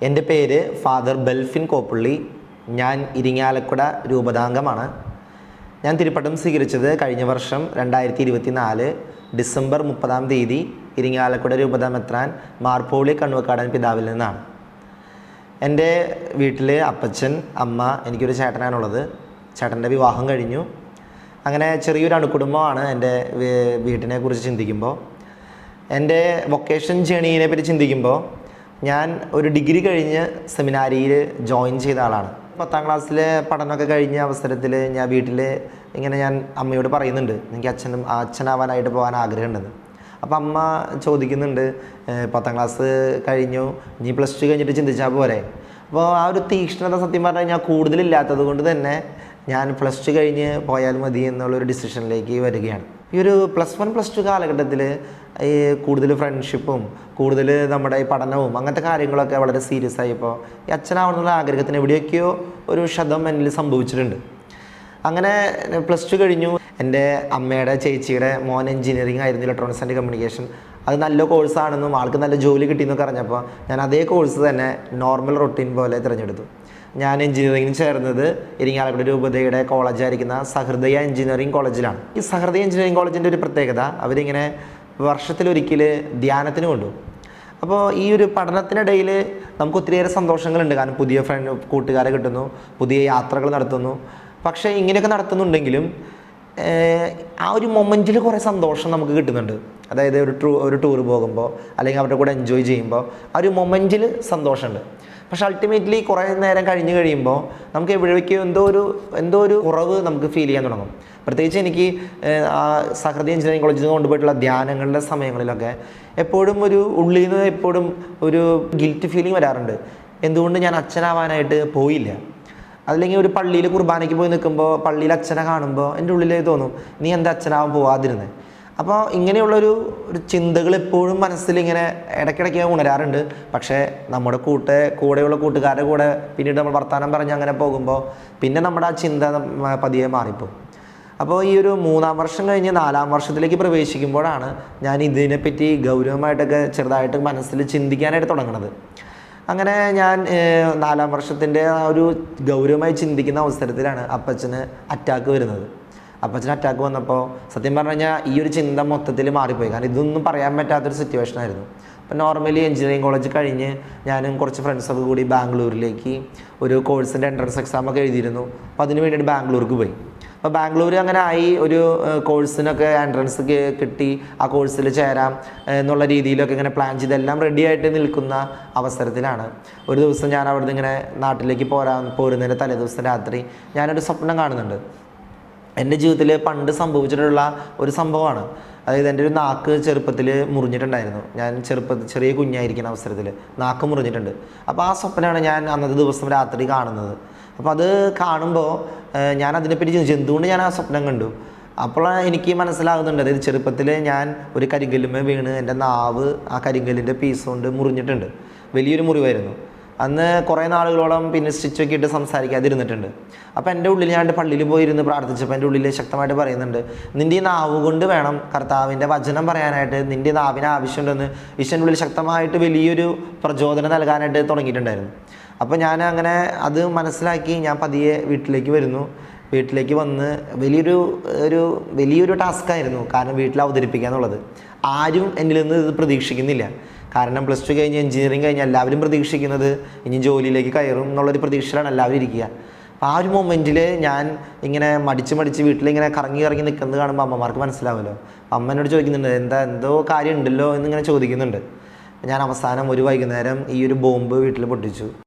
എൻ്റെ പേര് ഫാദർ ബെൽഫിൻ കോപ്പുള്ളി. ഞാൻ ഇരിങ്ങാലക്കുട രൂപതാംഗമാണ്. ഞാൻ തിരുപ്പട്ടം സ്വീകരിച്ചത് കഴിഞ്ഞ വർഷം 2024 ഡിസംബർ 30 ഇരിങ്ങാലക്കുട രൂപതാ മെത്രാൻ മാർപ്പോളി കണ്ണുവക്കാടൻ പിതാവിൽ നിന്നാണ്. എൻ്റെ വീട്ടിൽ അപ്പച്ചൻ, അമ്മ, എനിക്കൊരു ചേട്ടനാണുള്ളത്. ചേട്ടൻ്റെ വിവാഹം കഴിഞ്ഞു. അങ്ങനെ ചെറിയൊരു അണുകുടുംബമാണ് എൻ്റെ വീട്ടിനെ കുറിച്ച് ചിന്തിക്കുമ്പോൾ. എൻ്റെ വൊക്കേഷൻ ജേണിയെ പറ്റി ചിന്തിക്കുമ്പോൾ ഞാൻ ഒരു ഡിഗ്രി കഴിഞ്ഞ് സെമിനാരിയിൽ ജോയിൻ ചെയ്ത ആളാണ്. 10ാം ക്ലാസ്സിലെ പഠനമൊക്കെ കഴിഞ്ഞ അവസരത്തിൽ ഞാൻ വീട്ടിൽ ഞാൻ അമ്മയോട് പറയുന്നുണ്ട്, എനിക്ക് അച്ഛനാവാനായിട്ട് പോകാൻ ആഗ്രഹമുണ്ടെന്ന്. അപ്പോൾ അമ്മ ചോദിക്കുന്നുണ്ട്, 10ാം ക്ലാസ് കഴിഞ്ഞു, ഇനി +2 കഴിഞ്ഞിട്ട് ചിന്തിച്ചാൽ പോരെ. അപ്പോൾ ആ ഒരു തീക്ഷ്ണത സത്യം പറഞ്ഞു കഴിഞ്ഞാൽ കൂടുതലില്ലാത്തത് കൊണ്ട് തന്നെ ഞാൻ +2 കഴിഞ്ഞ് പോയാൽ മതി എന്നുള്ളൊരു ഡിസിഷനിലേക്ക് വരികയാണ്. ഈ ഒരു +1 +2 കാലഘട്ടത്തിൽ ഈ കൂടുതൽ ഫ്രണ്ട്ഷിപ്പും കൂടുതൽ നമ്മുടെ ഈ പഠനവും അങ്ങനത്തെ കാര്യങ്ങളൊക്കെ വളരെ സീരിയസ് ആയപ്പോൾ ഈ അച്ഛനാവണമെന്നുള്ള ആഗ്രഹത്തിന് എവിടെയൊക്കെയോ ഒരു ക്ഷതം എന്നിൽ സംഭവിച്ചിട്ടുണ്ട്. അങ്ങനെ +2 കഴിഞ്ഞു. എൻ്റെ അമ്മയുടെ ചേച്ചിയുടെ മോൻ എഞ്ചിനീയറിംഗ് ആയിരുന്നു, ഇലക്ട്രോണിക്സ് ആൻഡ് കമ്മ്യൂണിക്കേഷൻ. അത് നല്ല കോഴ്സാണെന്നും ആൾക്ക് നല്ല ജോലി കിട്ടിയെന്നൊക്കെ അറിഞ്ഞപ്പോൾ ഞാൻ അതേ കോഴ്സ് തന്നെ നോർമൽ റൊട്ടീൻ പോലെ തിരഞ്ഞെടുത്തു. ഞാൻ എഞ്ചിനീയറിംഗിന് ചേർന്നത് ഇരിങ്ങാലക്കുട രൂപതയുടെ കോളേജായിരിക്കുന്ന സഹൃദയ എഞ്ചിനീയറിംഗ് കോളേജിലാണ്. ഈ സഹൃദയ എഞ്ചിനീയറിംഗ് കോളേജിൻ്റെ ഒരു പ്രത്യേകത, അവരിങ്ങനെ വർഷത്തിലൊരിക്കൽ ധ്യാനത്തിന് കൊണ്ടുപോകും. അപ്പോൾ ഈ ഒരു പഠനത്തിനിടയിൽ നമുക്ക് ഒത്തിരിയേറെ സന്തോഷങ്ങളുണ്ട്. കാരണം പുതിയ കൂട്ടുകാരെ കിട്ടുന്നു, പുതിയ യാത്രകൾ നടത്തുന്നു. പക്ഷേ ഇങ്ങനെയൊക്കെ നടത്തുന്നുണ്ടെങ്കിലും ആ ഒരു മൊമെൻറ്റിൽ കുറേ സന്തോഷം നമുക്ക് കിട്ടുന്നുണ്ട്. അതായത് ഒരു ടൂർ പോകുമ്പോൾ അല്ലെങ്കിൽ അവരുടെ കൂടെ എൻജോയ് ചെയ്യുമ്പോൾ ആ ഒരു മൊമെൻറ്റിൽ സന്തോഷമുണ്ട്. പക്ഷേ അൾട്ടിമേറ്റ്ലി കുറേ നേരം കഴിഞ്ഞ് കഴിയുമ്പോൾ നമുക്ക് എവിടേക്കോ എന്തോ ഒരു കുറവ് നമുക്ക് ഫീൽ ചെയ്യാൻ തുടങ്ങും. പ്രത്യേകിച്ച് എനിക്ക് ആ സഹൃദയ എഞ്ചിനീയറിംഗ് കോളേജിൽ നിന്ന് കൊണ്ടുപോയിട്ടുള്ള ധ്യാനങ്ങളുടെ സമയങ്ങളിലൊക്കെ എപ്പോഴും ഉള്ളിൽ നിന്ന് എപ്പോഴും ഒരു ഗിൽറ്റ് ഫീലിംഗ് വരാറുണ്ട്. എന്തുകൊണ്ട് ഞാൻ അച്ഛനാവാനായിട്ട് പോയില്ല? അല്ലെങ്കിൽ ഒരു പള്ളിയിൽ കുർബാനയ്ക്ക് പോയി നിൽക്കുമ്പോൾ പള്ളിയിൽ അച്ഛനെ കാണുമ്പോൾ എൻ്റെ ഉള്ളിൽ തോന്നും, നീ എന്താ അച്ഛനാവാൻ പോവാതിരുന്നത്? അപ്പോൾ ഇങ്ങനെയുള്ളൊരു ചിന്തകൾ എപ്പോഴും മനസ്സിലിങ്ങനെ ഇടയ്ക്കിടയ്ക്ക് ഉണരാറുണ്ട്. പക്ഷേ നമ്മുടെ കൂടെയുള്ള കൂട്ടുകാരുടെ കൂടെ പിന്നീട് നമ്മൾ വർത്തമാനം പറഞ്ഞ് അങ്ങനെ പോകുമ്പോൾ പിന്നെ നമ്മുടെ ആ ചിന്ത പതിയെ മാറിപ്പോകും. അപ്പോൾ ഈ ഒരു 3ാം വർഷം കഴിഞ്ഞ് 4ാം വർഷത്തിലേക്ക് പ്രവേശിക്കുമ്പോഴാണ് ഞാൻ ഇതിനെപ്പറ്റി ഗൗരവമായിട്ടൊക്കെ ചെറുതായിട്ട് മനസ്സിൽ ചിന്തിക്കാനായിട്ട് തുടങ്ങുന്നത്. അങ്ങനെ ഞാൻ 4ാം വർഷത്തിൻ്റെ ആ ഒരു ഗൗരവമായി ചിന്തിക്കുന്ന അവസരത്തിലാണ് അപ്പച്ചന് അറ്റാക്ക് വരുന്നത്. അപ്പച്ചന് അറ്റാക്ക് വന്നപ്പോൾ സത്യം പറഞ്ഞു കഴിഞ്ഞാൽ ഈ ഒരു ചിന്ത മൊത്തത്തിൽ മാറിപ്പോയി. കാരണം ഇതൊന്നും പറയാൻ പറ്റാത്തൊരു സിറ്റുവേഷൻ ആയിരുന്നു. അപ്പോൾ നോർമലി എഞ്ചിനീയറിംഗ് കോളേജ് കഴിഞ്ഞ് ഞാനും കുറച്ച് ഫ്രണ്ട്സൊക്കെ കൂടി ബാംഗ്ലൂരിലേക്ക് ഒരു കോഴ്സിൻ്റെ എൻട്രൻസ് എക്സാമൊക്കെ എഴുതിയിരുന്നു. അപ്പോൾ അതിന് വേണ്ടിയിട്ട് ബാംഗ്ലൂർക്ക് പോയി. അപ്പോൾ ബാംഗ്ലൂർ അങ്ങനെ ആയി, ഒരു കോഴ്സിനൊക്കെ എൻട്രൻസ് കിട്ടി, ആ കോഴ്സിൽ ചേരാം എന്നുള്ള രീതിയിലൊക്കെ ഇങ്ങനെ പ്ലാൻ ചെയ്തെല്ലാം റെഡി ആയിട്ട് നിൽക്കുന്ന അവസരത്തിലാണ് ഒരു ദിവസം ഞാൻ അവിടുന്ന് ഇങ്ങനെ നാട്ടിലേക്ക് പോരുന്നതിൻ്റെ തലേദിവസം രാത്രി ഞാനൊരു സ്വപ്നം കാണുന്നുണ്ട്. എൻ്റെ ജീവിതത്തിൽ പണ്ട് സംഭവിച്ചിട്ടുള്ള ഒരു സംഭവമാണ്. അതായത് എൻ്റെ ഒരു നാക്ക് ചെറുപ്പത്തിൽ മുറിഞ്ഞിട്ടുണ്ടായിരുന്നു. ഞാൻ ചെറിയ കുഞ്ഞായിരിക്കുന്ന അവസരത്തിൽ നാക്ക് മുറിഞ്ഞിട്ടുണ്ട്. അപ്പോൾ ആ സ്വപ്നമാണ് ഞാൻ അന്നത്തെ ദിവസം രാത്രി കാണുന്നത്. അപ്പോൾ അത് കാണുമ്പോൾ ഞാൻ അതിനെപ്പറ്റി ചിന്തിച്ചു, എന്തുകൊണ്ട് ഞാൻ ആ സ്വപ്നം കണ്ടു. അപ്പോൾ എനിക്ക് മനസ്സിലാകുന്നുണ്ട്, അതായത് ചെറുപ്പത്തിൽ ഞാൻ ഒരു കരിങ്കല്ലുമേ വീണ് എൻ്റെ നാവ് ആ കരിങ്കല്ലിൻ്റെ പീസ് കൊണ്ട് മുറിഞ്ഞിട്ടുണ്ട്. വലിയൊരു മുറിവായിരുന്നു. അന്ന് കുറേ നാളുകളോളം പിന്നെ സ്റ്റിച്ചൊക്കെ ഇട്ട് സംസാരിക്കാതിരുന്നിട്ടുണ്ട്. അപ്പോൾ എൻ്റെ ഉള്ളിൽ ഞാൻ പള്ളിയിൽ പോയിരുന്ന് പ്രാർത്ഥിച്ചപ്പോൾ എൻ്റെ ഉള്ളിൽ ശക്തമായിട്ട് പറയുന്നുണ്ട്, നിൻ്റെ ഈ നാവ് കൊണ്ട് വേണം കർത്താവിൻ്റെ വചനം പറയാനായിട്ട്, നിൻ്റെ നാവിന് ആവശ്യമുണ്ടെന്ന് ഈശ്വരൻ്റെ ഉള്ളിൽ ശക്തമായിട്ട് വലിയൊരു പ്രചോദനം നൽകാനായിട്ട് തുടങ്ങിയിട്ടുണ്ടായിരുന്നു. അപ്പോൾ ഞാൻ അങ്ങനെ അത് മനസ്സിലാക്കി ഞാൻ പതിയെ വീട്ടിലേക്ക് വരുന്നു. വീട്ടിലേക്ക് വന്ന് വലിയൊരു ടാസ്ക്കായിരുന്നു. കാരണം വീട്ടിൽ അവതരിപ്പിക്കുക എന്നുള്ളത് ആരും എന്നിൽ നിന്ന് ഇത് പ്രതീക്ഷിക്കുന്നില്ല. കാരണം +2 കഴിഞ്ഞ് എഞ്ചിനീയറിംഗ് കഴിഞ്ഞ് എല്ലാവരും പ്രതീക്ഷിക്കുന്നത് ഇനി ജോലിയിലേക്ക് കയറും എന്നുള്ളൊരു പ്രതീക്ഷയിലാണ് എല്ലാവരും ഇരിക്കുക. അപ്പോൾ ആ ഒരു മൊമെൻറ്റിൽ ഞാൻ ഇങ്ങനെ മടിച്ച് വീട്ടിലിങ്ങനെ കറങ്ങി നിൽക്കുന്നത് കാണുമ്പോൾ അമ്മമാർക്ക് മനസ്സിലാവുമല്ലോ. അമ്മ എന്നോട് ചോദിക്കുന്നുണ്ട്, എന്തോ കാര്യം ഉണ്ടല്ലോ എന്നിങ്ങനെ ചോദിക്കുന്നുണ്ട്. ഞാൻ അവസാനം ഒരു വൈകുന്നേരം ഈ ഒരു ബോംബ് വീട്ടിൽ പൊട്ടിച്ചു.